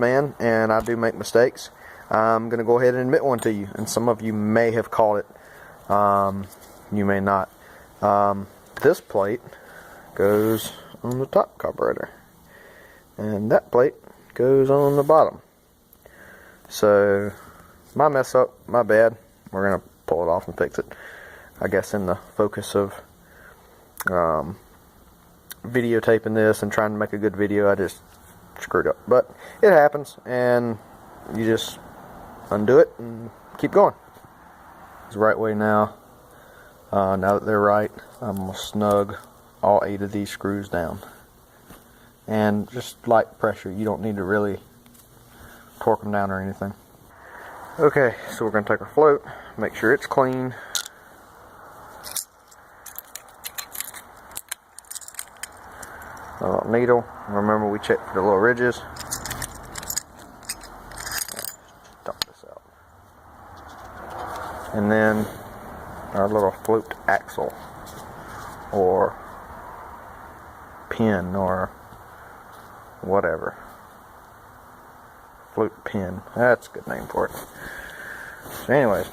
man, and I do make mistakes. I'm going to go ahead and admit one to you, and some of you may have caught it. You may not. This plate goes on the top carburetor, and that plate goes on the bottom. So, my mess up, my bad. We're going to pull it off and fix it. I guess in the focus of videotaping this and trying to make a good video, I just screwed up. But it happens, and you just undo it and keep going. It's the right way now. Now that they're right, I'm going to snug all 8 of these screws down. And just light pressure. You don't need to really torque them down or anything. Okay, so we're going to take our float, make sure it's clean. A little needle. Remember, we checked for the little ridges. Dump this out. And then our little float axle, or pin, or whatever. Float pin. That's a good name for it. So anyways,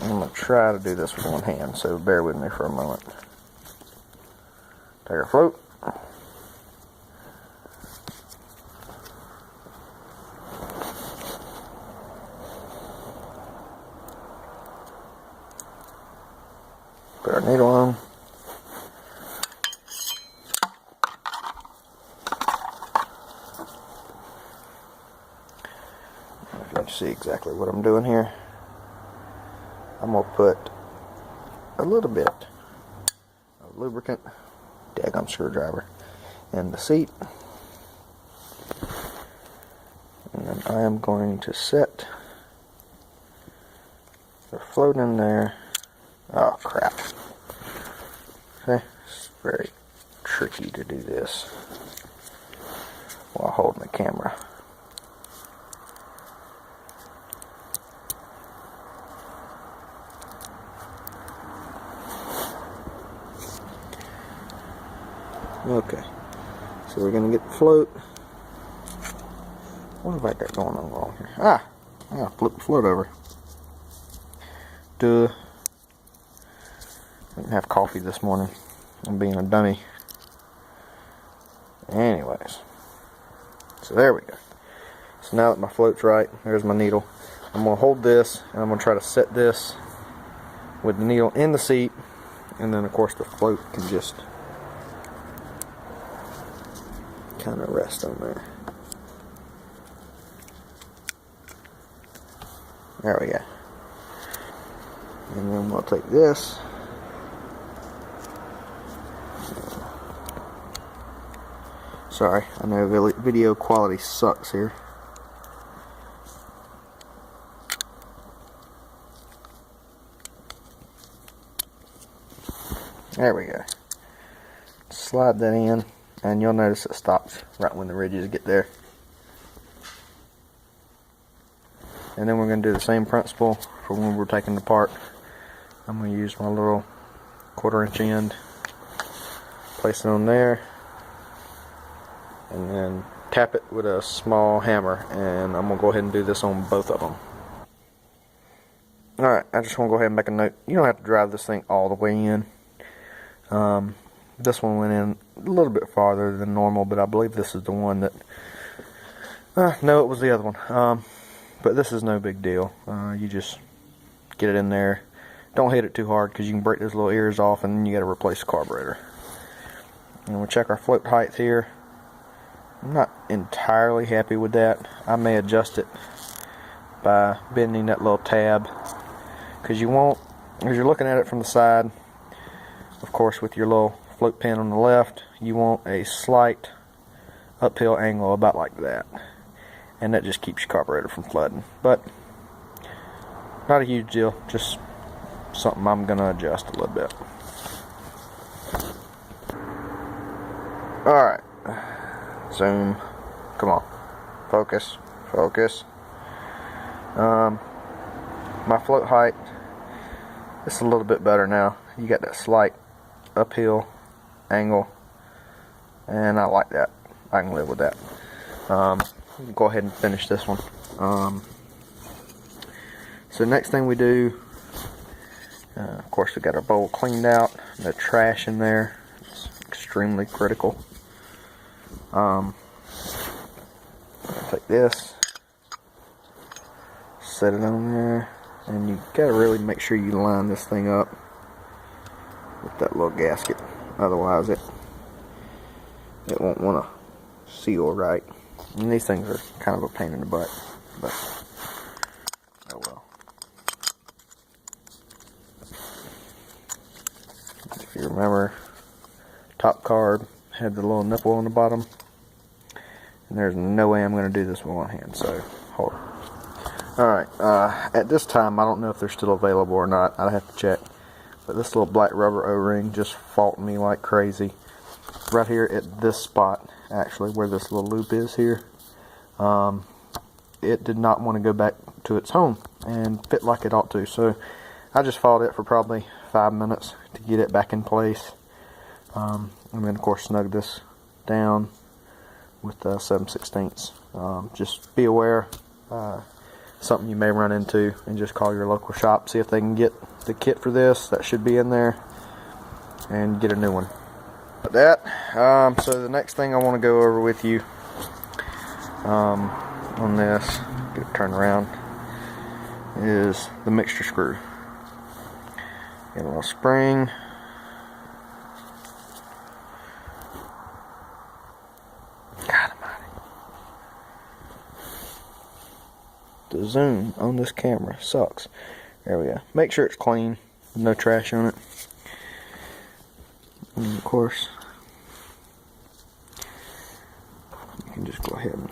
I'm going to try to do this with one hand, so bear with me for a moment. Take our float. Put our needle on. If you can see exactly what I'm doing here, I'm going to put a little bit of lubricant, daggum screwdriver, in the seat. And then I am going to set the float in there. Oh crap. Okay, it's very tricky to do this while holding the camera. Okay, so we're going to get the float. What have I got going on wrong here? I gotta flip the float over. Duh. Didn't have coffee this morning. I'm being a dummy. Anyways, so there we go. So now that my float's right, there's my needle. I'm going to hold this, and I'm going to try to set this with the needle in the seat, and then of course the float can just kind of rest on there. There we go. And then we'll take this. Sorry, I know video quality sucks here. There we go. Slide that in, and you'll notice it stops right when the ridges get there. And then we're going to do the same principle for when we're taking it apart. I'm going to use my little 1/4 inch end, place it on there, and then tap it with a small hammer, and I'm going to go ahead and do this on both of them. Alright, I just want to go ahead and make a note. You don't have to drive this thing all the way in. This one went in a little bit farther than normal, but I believe this is the one that... no, it was the other one. But this is no big deal. You just get it in there. Don't hit it too hard, because you can break those little ears off, and then you got to replace the carburetor. And we'll check our float height here. I'm not entirely happy with that. I may adjust it by bending that little tab, because you won't, as you're looking at it from the side, of course with your little float pin on the left, you want a slight uphill angle about like that, and that just keeps your carburetor from flooding. But not a huge deal, just something I'm gonna adjust a little bit. Alright, zoom, come on, focus, focus. My float height, it's a little bit better now. You got that slight uphill angle, and I like that. I can live with that. go ahead and finish this one. So next thing we do, of course we got our bowl cleaned out, no trash in there. It's extremely critical. Take this, set it on there, and you gotta really make sure you line this thing up with that little gasket, otherwise it won't want to seal right. And these things are kind of a pain in the butt, but oh well. If you remember, top carb had the little nipple on the bottom, and there's no way I'm going to do this with one hand, so hold on. Alright, at this time I don't know if they're still available or not, I'd have to check, but this little black rubber O-ring just faulted me like crazy. Right here at this spot, actually, where this little loop is here, it did not want to go back to its home and fit like it ought to, so I just followed it for probably 5 minutes to get it back in place, and then of course snug this down with 7/16. Just be aware, something you may run into, and just call your local shop, see if they can get the kit for this that should be in there, and get a new one. But that, so the next thing I want to go over with you on this, get it turned around, is the mixture screw. Get a little spring. God almighty. The zoom on this camera sucks. There we go. Make sure it's clean, no trash on it. And of course, you can just go ahead and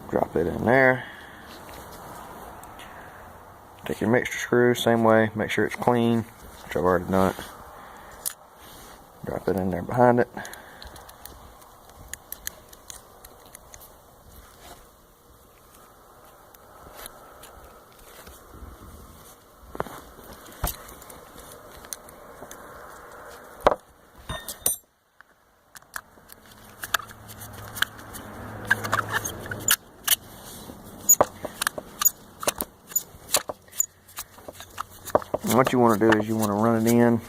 drop it in there. Take your mixture screw, same way, make sure it's clean, which I've already done it. Drop it in there behind it. And what you want to do is you want to run it in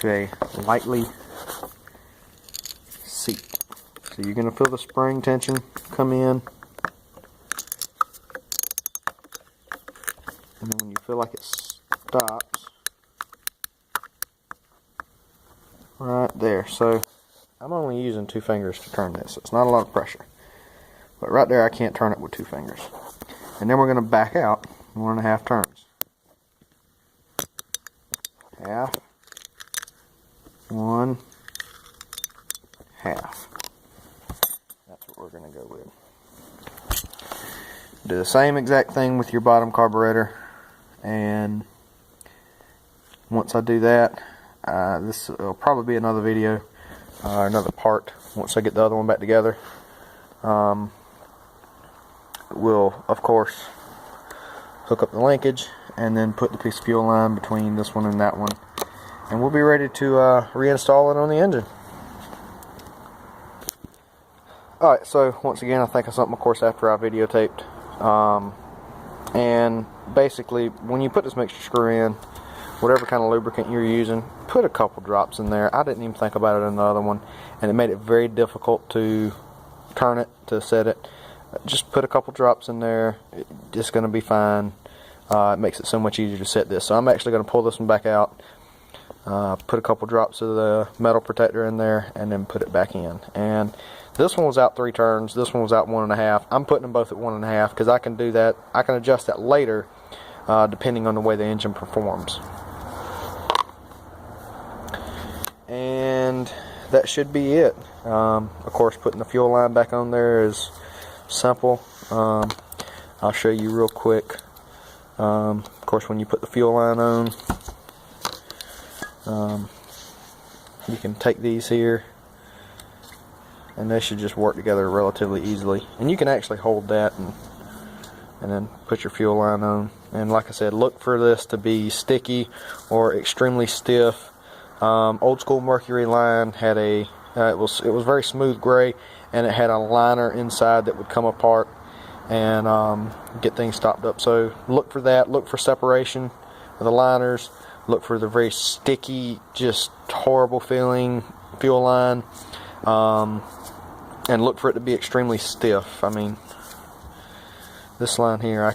to a lightly seat. So you're going to feel the spring tension come in, and then when you feel like it stops, right there. So I'm only using 2 fingers to turn this. It's not a lot of pressure, but right there I can't turn it with 2 fingers. And then we're going to back out 1.5 turns. Half, 1, half. That's what we're going to go with. Do the same exact thing with your bottom carburetor, and once I do that, this will probably be another video, another part once I get the other one back together. We'll of course hook up the linkage and then put the piece of fuel line between this one and that one, and we'll be ready to reinstall it on the engine. Alright, so once again I think of something of course after I videotaped, and basically when you put this mixture screw in, whatever kind of lubricant you're using, put a couple drops in there. I didn't even think about it in the other one, and it made it very difficult to turn it, to set it. Just put a couple drops in there, it's just going to be fine. It makes it so much easier to set this. So I'm actually going to pull this one back out, put a couple drops of the metal protector in there, and then put it back in. And this one was out 3 turns, this one was out 1.5. I'm putting them both at 1.5 because I can do that. I can adjust that later depending on the way the engine performs. And that should be it. Of course, putting the fuel line back on there is simple. I'll show you real quick. Of course, when you put the fuel line on, you can take these here, and they should just work together relatively easily. And you can actually hold that and then put your fuel line on. And like I said, look for this to be sticky or extremely stiff. Old school Mercury line had a it was very smooth gray, and it had a liner inside that would come apart and get things stopped up. So look for that. Look for separation of the liners. Look for the very sticky, just horrible feeling fuel line, and look for it to be extremely stiff. I mean, this line here, I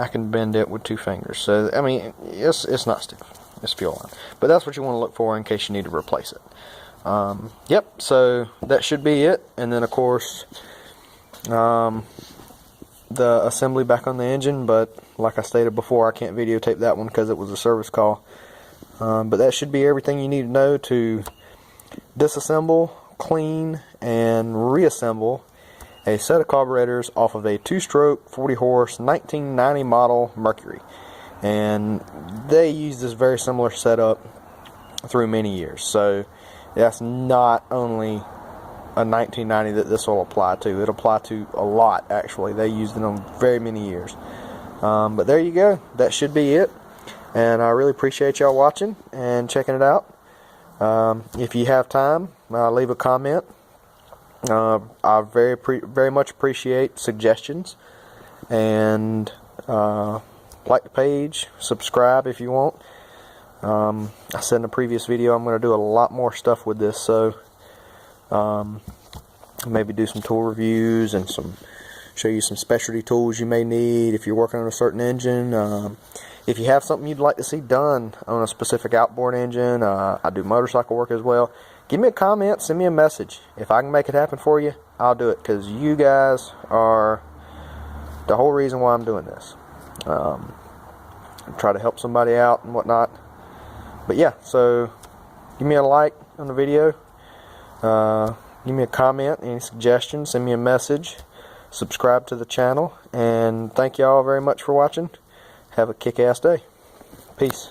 can bend it with 2 fingers. So I mean, it's not stiff. It's fuel line, but that's what you want to look for in case you need to replace it. Yep. So that should be it. And then of course, the assembly back on the engine. But like I stated before, I can't videotape that one because it was a service call. But that should be everything you need to know to disassemble, clean, and reassemble a set of carburetors off of a 2-stroke 40 horse 1990 model Mercury. And they use this very similar setup through many years. So that's not only a 1990 that this will apply to. It'll apply to a lot, actually. They used it on very many years. But there you go. That should be it. And I really appreciate y'all watching and checking it out. If you have time, leave a comment. I very much appreciate suggestions. And like the page, subscribe if you want. I said in a previous video I'm going to do a lot more stuff with this, so maybe do some tool reviews and show you some specialty tools you may need if you're working on a certain engine. If you have something you'd like to see done on a specific outboard engine, I do motorcycle work as well. Give me a comment, send me a message. If I can make it happen for you, I'll do it, because you guys are the whole reason why I'm doing this. Try to help somebody out and whatnot. But yeah, so give me a like on the video, give me a comment, any suggestions, send me a message, subscribe to the channel, and thank you all very much for watching. Have a kick-ass day. Peace.